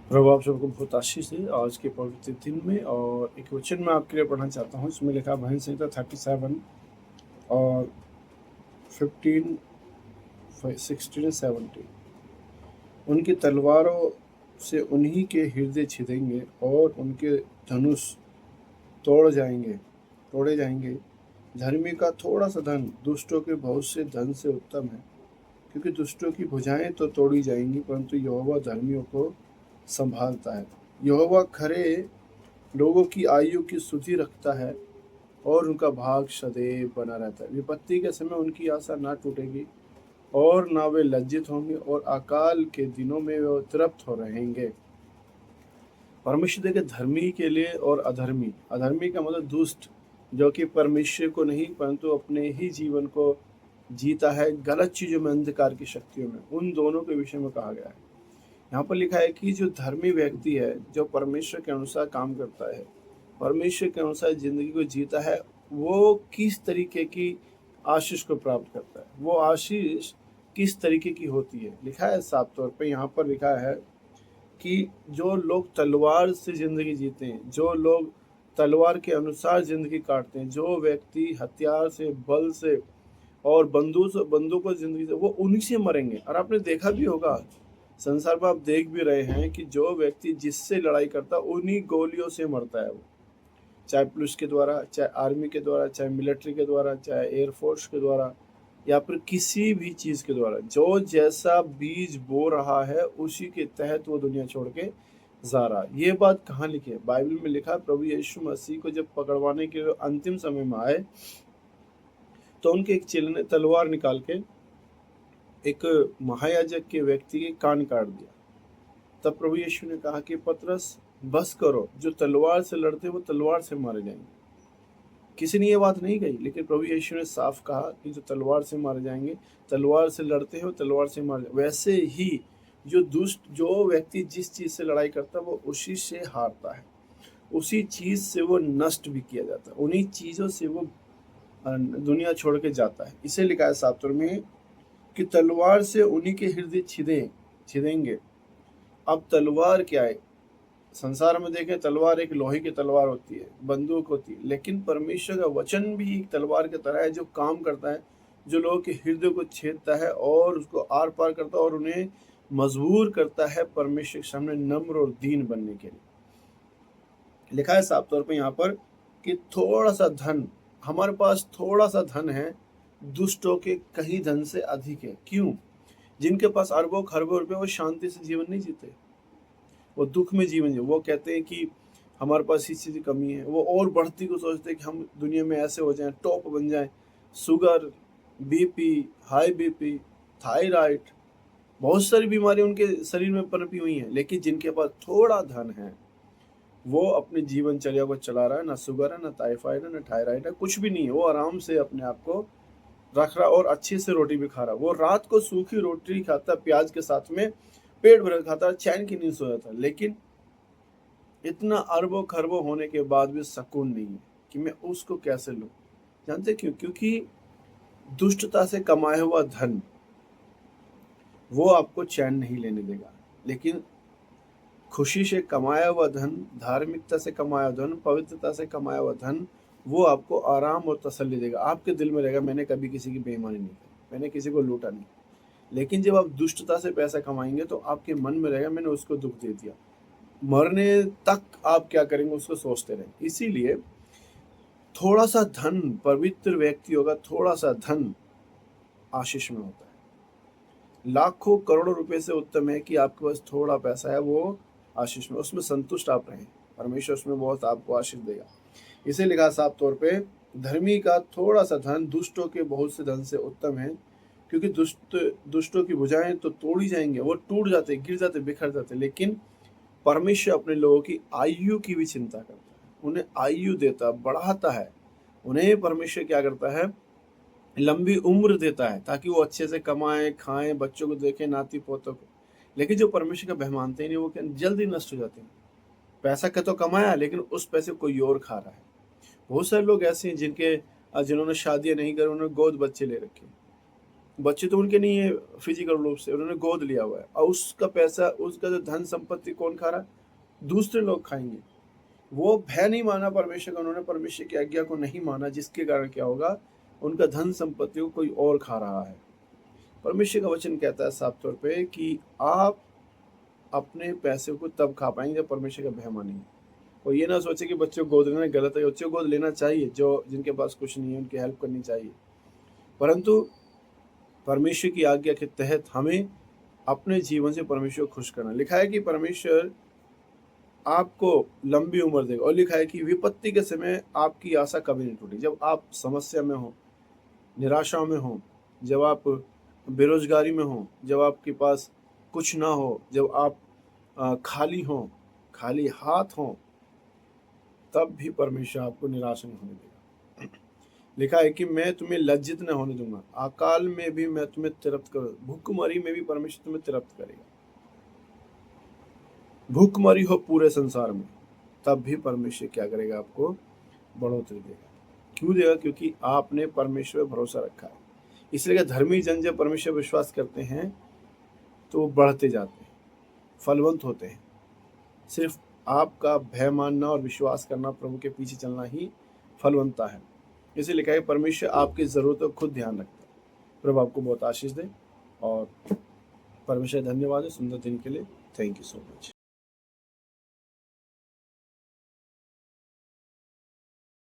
प्रभु आप सबको बहुत आशीष दे आज के पवित्र दिन में। और एक वचन मैं आपके लिए पढ़ना चाहता हूँ। इसमें लिखा भजन संहिता 37 और 15, 16 17। उनकी तलवारों से उन्हीं के हृदय छिदेंगे और उनके धनुष तोड़े जाएंगे। धर्मी का थोड़ा सा धन दुष्टों के बहुत से धन से उत्तम है, क्योंकि दुष्टों की भुजाएं तो तोड़ी जाएंगी, परंतु यहोवा धर्मियों को संभालता है। यहोवा खरे लोगों की आयु की सुधि रखता है और उनका भाग सदैव बना रहता है। विपत्ति के समय उनकी आशा ना टूटेगी और ना वे लज्जित होंगे, और अकाल के दिनों में वे तृप्त हो रहेंगे। परमेश्वर देखे धर्मी के लिए और अधर्मी। अधर्मी का मतलब दुष्ट, जो कि परमेश्वर को नहीं परंतु अपने ही जीवन को जीता है गलत चीजों में, अंधकार की शक्तियों में। उन दोनों के विषय में कहा गया है। यहाँ पर लिखा है कि जो धर्मी व्यक्ति है, जो परमेश्वर के अनुसार काम करता है, परमेश्वर के अनुसार जिंदगी को जीता है, वो किस तरीके की आशीष को प्राप्त करता है। वो आशीष किस तरीके की होती है, लिखा है साफ तौर पे। यहाँ पर लिखा है कि जो लोग तलवार से जिंदगी जीते हैं, जो लोग तलवार के अनुसार जिंदगी काटते हैं, जो व्यक्ति हथियार से, बल से और बंदूकों से जिंदगी से, वो उन्हीं से मरेंगे। और आपने देखा भी होगा, संसार में आप देख भी रहे हैं कि जो व्यक्ति जिससे लड़ाई करता उन्हीं गोलियों से मरता है। वो चाहे पुलिस के द्वारा, चाहे आर्मी के द्वारा, चाहे मिलिट्री के द्वारा, चाहे एयरफोर्स के द्वारा, या फिर किसी भी चीज के द्वारा। जो जैसा बीज बो रहा है उसी के तहत वो दुनिया छोड़ के जा रहा है। ये बात कहाँ लिखी है? बाइबल में लिखा है। प्रभु यीशु मसीह को जब पकड़वाने के लिए अंतिम समय में आए, तो उनके एक चेले ने तलवार निकाल के एक महायाजक के व्यक्ति के कान काट दिया। तब प्रभु यीशु ने कहा कि पतरस, बस करो, जो तलवार से लड़ते वो तलवार से मारे जाएंगे। किसी ने ये बात नहीं कही, लेकिन प्रभु यीशु ने साफ कहा कि जो तलवार से मारे जाएंगे, तलवार से लड़ते हैं वो तलवार से मारे। वैसे ही जो व्यक्ति जिस चीज से लड़ाई करता है वो उसी से हारता है, उसी चीज से वो नष्ट भी किया जाता है, उन्हीं चीजों से वो दुनिया छोड़ के जाता है। इसे लिखा है साफ तौर में कि तलवार से उन्हीं के हृदय छिदेंगे। अब तलवार क्या है? संसार में देखें, तलवार एक लोहे की तलवार होती है, बंदूक होती है, लेकिन परमेश्वर का वचन भी एक तलवार की तरह है, जो काम करता है, जो लोगों के हृदय को छेदता है और उसको आर पार करता है और उन्हें मजबूर करता है परमेश्वर के सामने नम्र और दीन बनने के लिए। लिखा है साफ तौर पे यहाँ पर कि थोड़ा सा धन, हमारे पास थोड़ा सा धन है, दुष्टों के कहीं धन से अधिक है। क्यों? जिनके पास अरबों खरबों रुपए, वो शांति से जीवन नहीं जीते, वो दुख में जीवन जी। वो कहते हैं कि हमारे पास इस चीज़ की कमी है। वो और बढ़ती को सोचते हैं कि हम दुनिया में ऐसे हो जाएं, टॉप बन जाएं। Sugar, BP, high BP, thyroid, बहुत सारी बीमारियां उनके शरीर में पनपी हुई हैं। लेकिन जिनके पास थोड़ा धन है, वो अपनी जीवनचर्या को चला रहा है। ना शुगर है, ना टाइफाइड है, ना थायराइड है, कुछ भी नहीं है। वो आराम से अपने आप को रख रहा और अच्छे से रोटी भी खा रहा। वो रात को सूखी रोटी खाता, प्याज के साथ में पेट भर खाता, चैन की नींद सो जाता। लेकिन इतना अरबों खरबों होने के बाद भी सुकून नहीं है कि मैं उसको कैसे लूं। जानते क्यों? क्योंकि दुष्टता से कमाया हुआ धन वो आपको चैन नहीं लेने देगा, लेकिन खुशी से कमाया हुआ धन, धार्मिकता से कमाया धन, पवित्रता से कमाया हुआ धन, वो आपको आराम और तसल्ली देगा। आपके दिल में रहेगा मैंने कभी किसी की बेईमानी नहीं की, मैंने किसी को लूटा नहीं। लेकिन जब आप दुष्टता से पैसा कमाएंगे तो आपके मन में रहेगा मैंने उसको दुख दे दिया। मरने तक आप क्या करेंगे उसको सोचते रहेंगे। इसीलिए थोड़ा सा धन, पवित्र व्यक्ति होगा, थोड़ा सा धन आशीष में होता है। लाखों करोड़ों रुपए से उत्तम है कि आपके पास थोड़ा पैसा है, वो आशीष में, उसमें संतुष्ट आप रहें। परमेश्वर उसमें बहुत आपको आशीष देगा। इसे लिखा साफ तौर पे, धर्मी का थोड़ा सा धन दुष्टों के बहुत से धन से उत्तम है, क्योंकि दुष्टों की भुजाएं तो तोड़ी जाएंगे, वो टूट जाते, गिर जाते, बिखर जाते। लेकिन परमेश्वर अपने लोगों की आयु की भी चिंता करता है, उन्हें आयु देता, बढ़ाता है। उन्हें परमेश्वर क्या करता है? लंबी उम्र देता है, ताकि वो अच्छे से कमाएं, खाएं, बच्चों को देखें, नाती पोतों को। लेकिन जो परमेश्वर का भय मानते ही नहीं, वो क्या जल्दी नष्ट हो जाते हैं। पैसा का तो कमाया, लेकिन उस पैसे को कोई और खा रहा है। बहुत सारे लोग ऐसे हैं जिन्होंने शादियां नहीं करी, उन्होंने गोद बच्चे ले रखे, बच्चे तो उनके नहीं है फिजिकल रूप से, उन्होंने गोद लिया हुआ है, और उसका पैसा, उसका जो धन संपत्ति कौन खा रहा है? दूसरे लोग खाएंगे। वो भय नहीं माना परमेश्वर का, उन्होंने परमेश्वर की आज्ञा को नहीं माना, जिसके कारण क्या होगा? उनका धन संपत्ति को कोई और खा रहा है। परमेश्वर का वचन कहता है साफ तौर पे कि आप अपने पैसे को तब खा पाएंगे जब परमेश्वर का भय मानेंगे। और ये ना सोचे कि बच्चों को गोद लेना गलत है, बच्चों को गोद लेना चाहिए, जो जिनके पास कुछ नहीं है उनकी हेल्प करनी चाहिए, परंतु परमेश्वर की आज्ञा के तहत हमें अपने जीवन से परमेश्वर को खुश करना। लिखा है कि परमेश्वर आपको लंबी उम्र देगा, और लिखा है कि विपत्ति के समय आपकी आशा कभी नहीं टूटी। जब आप समस्या में हो, निराशा में हो, जब आप बेरोजगारी में हो, जब आपके पास कुछ ना हो, जब आप खाली हो, खाली हाथ हो, तब भी परमेश्वर आपको निराश नहीं होने देगा। लिखा है कि मैं तुम्हें लज्जित न होने दूंगा, अकाल में भी मैं तुम्हें तृप्त करूँ, भूखमरी में भी परमेश्वर तुम्हें तृप्त करेगा। भूखमरी हो पूरे संसार में, तब भी परमेश्वर क्या करेगा? आपको बढ़ोतरी देगा। क्यों देगा? क्योंकि आपने परमेश्वर पर भरोसा रखा है। इसलिए धर्मी जन जब परमेश्वर पर विश्वास करते हैं तो वो बढ़ते जाते हैं, फलवंत होते हैं। सिर्फ आपका भय मानना और विश्वास करना, प्रभु के पीछे चलना ही फलवंता है। इसे लिखा है परमेश्वर आपकी ज़रूरतों को खुद ध्यान रखता है। प्रभु आपको बहुत आशीष दे, और परमेश्वर धन्यवाद है सुंदर दिन के लिए। Thank you so much.